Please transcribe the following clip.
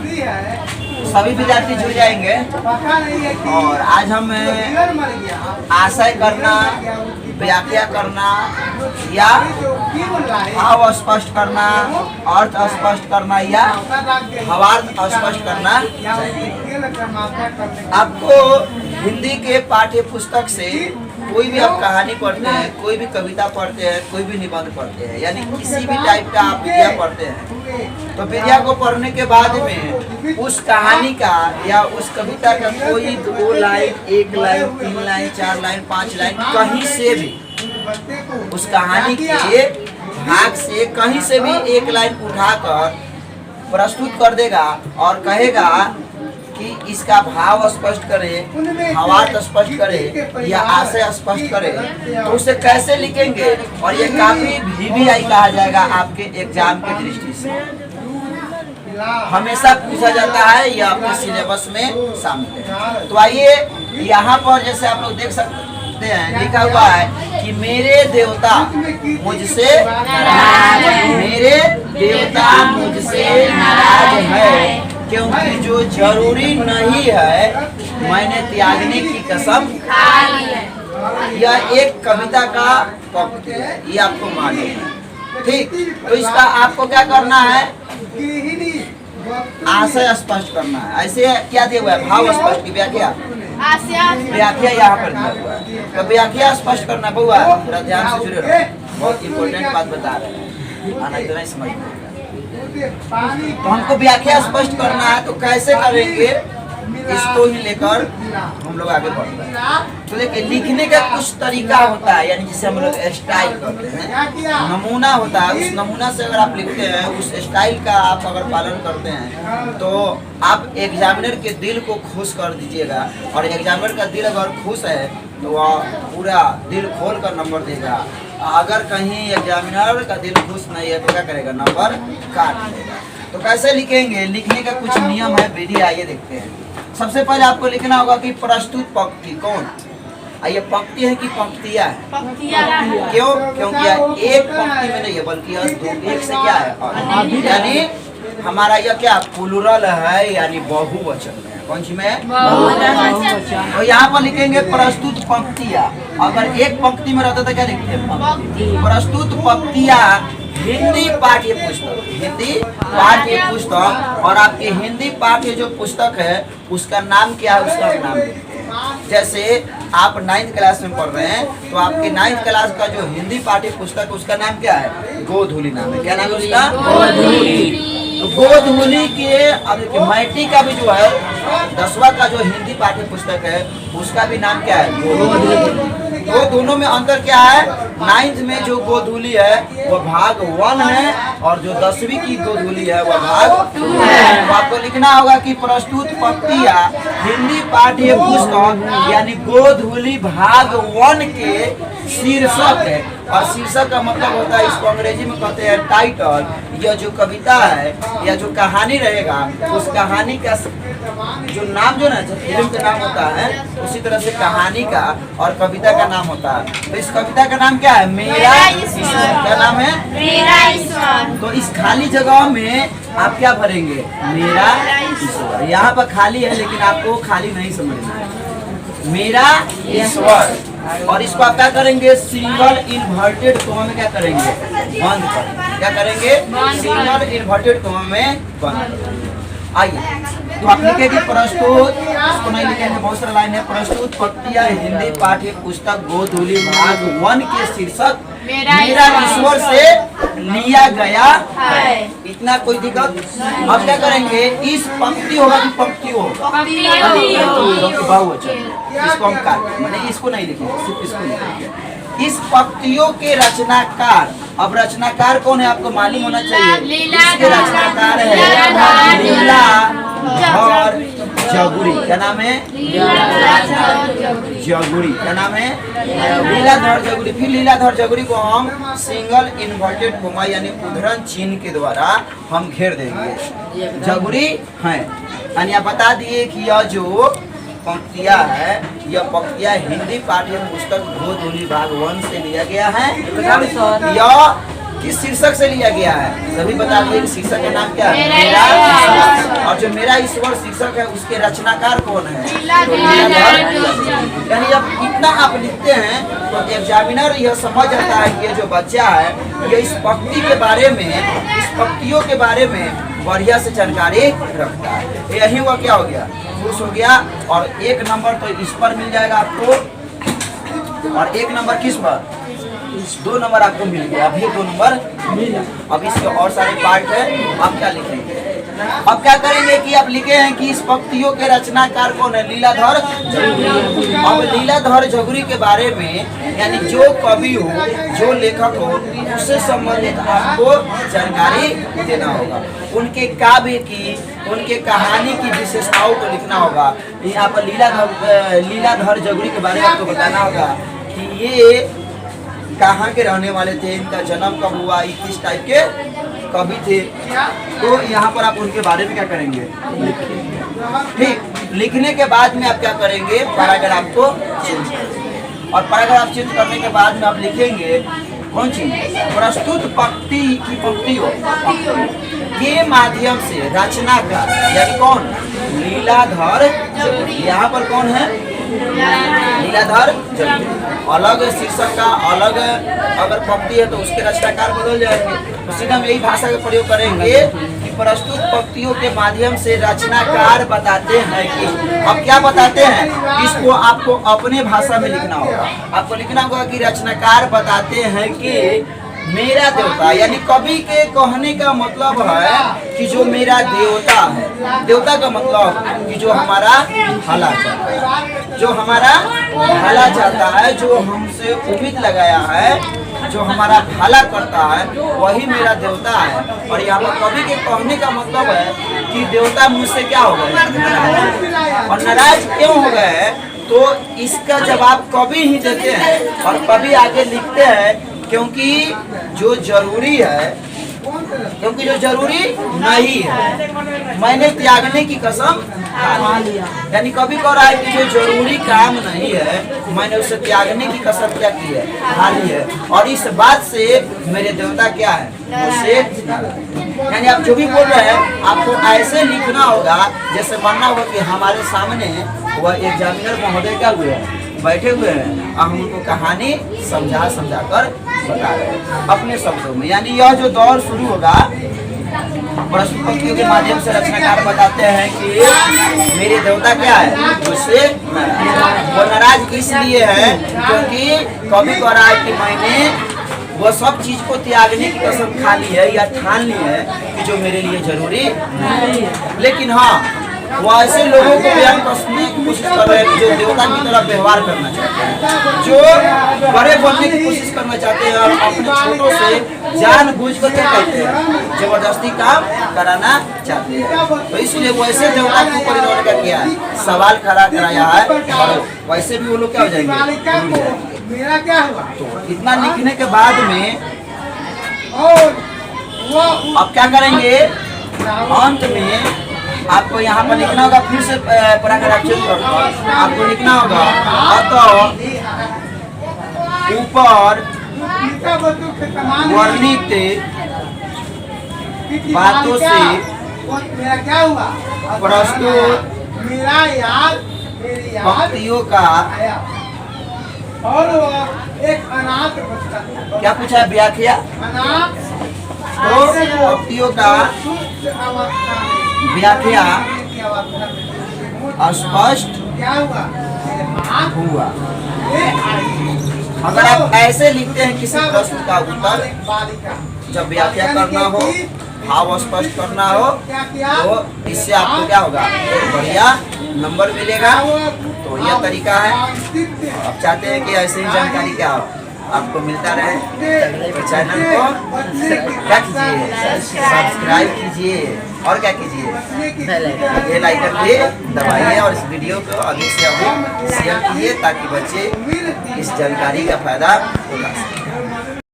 सभी विद्यार्थी जुड़ जाएंगे। और आज हम आशय करना, व्याख्या करना या भाव स्पष्ट करना, अर्थ स्पष्ट करना या भावार्थ स्पष्ट करना आपको हिंदी के पाठ्य पुस्तक से कोई भी आप कहानी पढ़ते हैं, कोई भी कविता पढ़ते हैं, कोई भी निबंध पढ़ते हैं, यानी किसी भी टाइप का आप विद्या पढ़ते हैं, तो विद्या को पढ़ने के बाद में उस कहानी का या उस कविता का कोई 2 line, 1 line, 3 line, 4 line, 5 line कहीं से भी उस कहानी के भाग से कहीं से भी 1 लाइन उठाकर प्रस्तुत कर देगा और कहेगा कि इसका भाव स्पष्ट करे, भावार्थ स्पष्ट करे या आशय स्पष्ट करे, तो उसे कैसे लिखेंगे। और ये काफी VVI कहा जाएगा आपके एग्जाम की दृष्टि से, हमेशा पूछा जाता है, यह आपके सिलेबस में शामिल है। तो आइए यहाँ पर जैसे आप लोग देख सकते हैं लिखा हुआ है कि मेरे देवता मुझसे मेरे देवता मुझसे नाराज है, क्योंकि जो जरूरी नहीं है मैंने त्यागने की कसम खा ली है। यह एक कविता का पंक्ति है, ये आपको मालूम है, ठीक। तो इसका आपको क्या करना है, आशय स्पष्ट करना है। ऐसे क्या दिया हुआ है, भाव स्पष्ट की व्याख्या, व्याख्या यहाँ पर दिया हुआ है। तो व्याख्या स्पष्ट करना बहुआ, थोड़ा ध्यान से जुड़े रहो, बहुत इंपॉर्टेंट बात बता रहे हैं, आना इतना ही समझ। तो हमको व्याख्या स्पष्ट करना है, तो कैसे करेंगे, इसको ही लेकर हम लोग आगे बढ़ते हैं। तो देखिए लिखने का कुछ तरीका होता है, यानी जिसे हम लोग स्टाइल कहते हैं, नमूना होता है। उस नमूना से अगर आप लिखते हैं, उस स्टाइल का आप अगर पालन करते हैं, तो आप एग्जामिनर के दिल को खुश कर दीजिएगा। और एग्जामिनर का दिल अगर खुश है तो वह पूरा दिल खोल कर नंबर देगा। अगर कहीं एग्जामिनर का दिल खुश नहीं है तो क्या करेगा, नंबर काट देगा। तो कैसे लिखेंगे, लिखने का कुछ नियम है, विधि, आइए देखते हैं। सबसे पहले आपको लिखना होगा कि प्रस्तुत पंक्ति कौन, ये पंक्ति है कि पंक्तियां है, क्यों, क्योंकि एक पंक्ति में नहीं है बल्कि एक से क्या है, यानी हमारा यह क्या प्लुरल है, यानी बहुवचन है। कौन सी में, बहुवचन। तो यहाँ पर लिखेंगे प्रस्तुत पंक्तियां। अगर एक पंक्ति में रहता तो क्या लिखते हैं, प्रस्तुत पंक्तियां हिंदी पाठ्य पुस्तक, हिंदी पाठ्य पुस्तक। और आपके हिंदी पाठ्य जो पुस्तक है उसका नाम क्या है, उसका नाम लिखते हैं। जैसे आप 9th क्लास में पढ़ रहे हैं, तो आपके 9th क्लास का जो हिंदी पाठ्य पुस्तक उसका नाम क्या है, गोधूली नाम है। क्या नाम है उसका, गोधूली। तो गोधूली के अब मैट्रिक का भी जो है 10वां का जो हिंदी पाठ्य पुस्तक है उसका भी नाम क्या है, गोधूली। तो दोनों में अंतर क्या है, 9th में जो गोधूली है वो भाग 1 है और जो 10वीं की गोधूली है वह भाग 2 है। तो आपको लिखना होगा कि प्रस्तुत पंक्तियां हिंदी पाठ्य पुस्तक यानी गोधूली भाग 1 के शीर्षक है। और शीर्षक का मतलब होता है, इसको अंग्रेजी में कहते हैं टाइटल। यह जो कविता है या जो कहानी रहेगा, उस कहानी का जो नाम जो ना फिल्म का नाम होता है, उसी तरह से कहानी का और कविता का नाम होता है। तो इस कविता का नाम क्या है, मेरा ईश्वर। क्या नाम है, मेरा ईश्वर। तो इस खाली जगह में आप क्या भरेंगे, मेरा ईश्वर। यहाँ पर खाली है लेकिन आपको खाली नहीं समझना है, मेरा ईश्वर। और इसको आप क्या करेंगे, सिंगल इन्वर्टेड कोमा में क्या करेंगे, बंद करेंगे। क्या करेंगे, सिंगल इन्वर्टेड कोमा में बंद। आइए तो आप लिखेंगे प्रस्तुत, इसको नहीं लिखेंगे, बहुत सारा लाइन है। प्रस्तुत पंक्तियां हिंदी पाठ्य पुस्तक गोधूली भाग 1 के शीर्षक मेरा ईश्वर से लिया गया है। इतना कोई दिक्कत। अब क्या करेंगे, इस पंक्ति होगा कि पंक्ति होगा, बहुवचन। इसको हम काट, मैंने इसको नहीं लिखेंगे, सिर्फ इसको लिखेंगे। इस पंक्तियों के रचनाकार, अब रचनाकार कौन है आपको मालूम होना चाहिए। इसके रचनाकार है लीलाधर जगुरी। क्या नाम है, जगुरी। क्या नाम है, लीलाधर जगुरी। फिर लीलाधर जगुरी को हम सिंगल इन्वर्टेड कोमा यानी उद्धरण चिन्ह के द्वारा हम घेर देंगे, जगुरी है। यानी आप बता दिए कि यह जो पंक्तियां है, यह पंक्तियां हिंदी पाठ्य पुस्तक गोधूली भाग 1 से लिया गया है। यह किस शीर्षक से लिया गया है, सभी बता दिए। शीर्षक का नाम क्या है, मेरा ईश्वर। और जो मेरा ईश्वर शिक्षक है उसके रचनाकार कौन है? यानी जब इतना आप लिखते हैं तो एग्जामिनर यह समझ आता है कि ये जो बच्चा है ये इस पंक्ति के बारे में, इस पंक्तियों के बारे में बढ़िया से जानकारी रखता है। यही हुआ क्या हो गया, खुश हो गया। और 1 नंबर तो इस पर मिल जाएगा आपको, और 1 नंबर किस पर? 2 नंबर आपको मिल गया। अभी 2 नंबर मिला। अब इसके और सारे पार्ट है, आप क्या लिखेंगे? अब क्या करेंगे कि आप लिखे हैं कि इस पंक्तियों के रचनाकार कौन है? लीलाधर झगुरी। अब लीलाधर झगुरी के बारे में यानी जो कवि हो, जो लेखक हो, उससे संबंधित आपको जानकारी देना होगा। उनके काव्य की, उनके कहानी की विशेषताओं को लिखना होगा। यहाँ पर लीलाधर झगुरी के बारे में आपको बताना होगा कि ये कहाँ के रहने वाले थे, इनका जन्म कब हुआ, किस टाइप के कवि थे। तो यहाँ पर आप उनके बारे में क्या करेंगे? ठीक, लिखने के बाद में आप क्या करेंगे? पैराग्राफ को चेंज करेंगे। और पैराग्राफ चेंज करने के बाद में आप लिखेंगे कौन चीज? प्रस्तुत पंक्ति की पंक्तियों के माध्यम से रचना का, यानी कौन? लीलाधर। यहाँ पर कौन है? लीलाधर झगुरी। अलग शीर्षक का अलग अगर पंक्ति है तो उसके रचनाकार बदल जाएंगे। तो सीधा हम यही भाषा का प्रयोग करेंगे कि प्रस्तुत पंक्तियों के माध्यम से रचनाकार बताते हैं कि, अब क्या बताते हैं? इसको आपको अपने भाषा में लिखना होगा। आपको लिखना होगा कि रचनाकार बताते हैं कि मेरा देवता, यानी कवि के कहने का मतलब है कि जो मेरा देवता है। देवता का मतलब कि जो हमारा भला चाहता है, जो हमारा भला चाहता है, जो हमसे उम्मीद लगाया है, जो हमारा भला करता है, वही मेरा देवता है। और यहाँ पर कवि के कहने का मतलब है कि देवता मुझसे क्या हो गए? और नाराज क्यों हो गए? तो इसका जवाब कवि ही देते हैं। और कवि आगे लिखते हैं क्योंकि जो जरूरी है, क्योंकि जो जरूरी नहीं है मैंने त्यागने की कसम खा ली। यानी कभी कह रहा है कि जो जरूरी काम नहीं है मैंने उसे त्यागने की कसम क्या की है? खा ली है। और इस बात से मेरे देवता क्या है? उसे, यानी आप जो भी बोल रहे हैं आपको ऐसे लिखना होगा जैसे मानना होगा कि हमारे सामने वह एग्जामिनर महोदय क्या हुए हैं, बैठे हुए हैं, हम उनको कहानी समझा कर बता रहे हैं अपने शब्दों में। यानी यह जो दौर शुरू होगा, प्रस्तुत पंक्तियों के माध्यम से रचनाकार बताते हैं कि मेरे देवता क्या है? उससे वो नाराज इसलिए है क्योंकि कवि कह रहा है कि मैंने वो सब चीज को त्यागने की कसम खा ली है या ठान ली है कि जो मेरे लिए जरूरी नहीं है। लेकिन हाँ, वो ऐसे लोगों को बयान करने की कोशिश कर रहे हैं जो देवता की तरह व्यवहार करना चाहते हैं, जो बड़े बनने की कोशिश करना चाहते हैं और अपने छोटों से जानबूझकर क्या करते हैं? जबरदस्ती काम कराना चाहते हैं। तो इसलिए वैसे देवता के ऊपर इन्होंने क्या किया है? सवाल खड़ा कराया है। और वैसे भी वो लोग क्या हो जाएंगे? मेरा क्या हुआ? तो इतना लिखने के बाद में अब क्या करेंगे? अंत में आपको यहाँ पर लिखना होगा, फिर से पैराग्राफ चेंज करके आपको लिखना होगा अतः ऊपर वर्णित बातों से मेरा क्या हुआ? प्रस्तुत मेरा याद पंक्तियों का और एक अनाथ बच्चा क्या पूछा है? व्याख्या। अनाथ तो पंक्तियों का व्याख्या स्पष्ट हुआ। अगर आप ऐसे लिखते हैं किसी प्रश्न का उत्तर, जब व्याख्या करना हो, भाव स्पष्ट करना हो, तो इससे आपको क्या होगा? बढ़िया नंबर मिलेगा। तो यह तरीका है। आप चाहते हैं कि ऐसे ही जानकारी क्या हो आपको मिलता रहे, तो चैनल को क्या कीजिए? सब्सक्राइब कीजिए और क्या कीजिए? बेल आइकन भी दबाइए और इस वीडियो को अधिक से अधिक शेयर कीजिए ताकि बच्चे इस जानकारी का फायदा उठा सकें।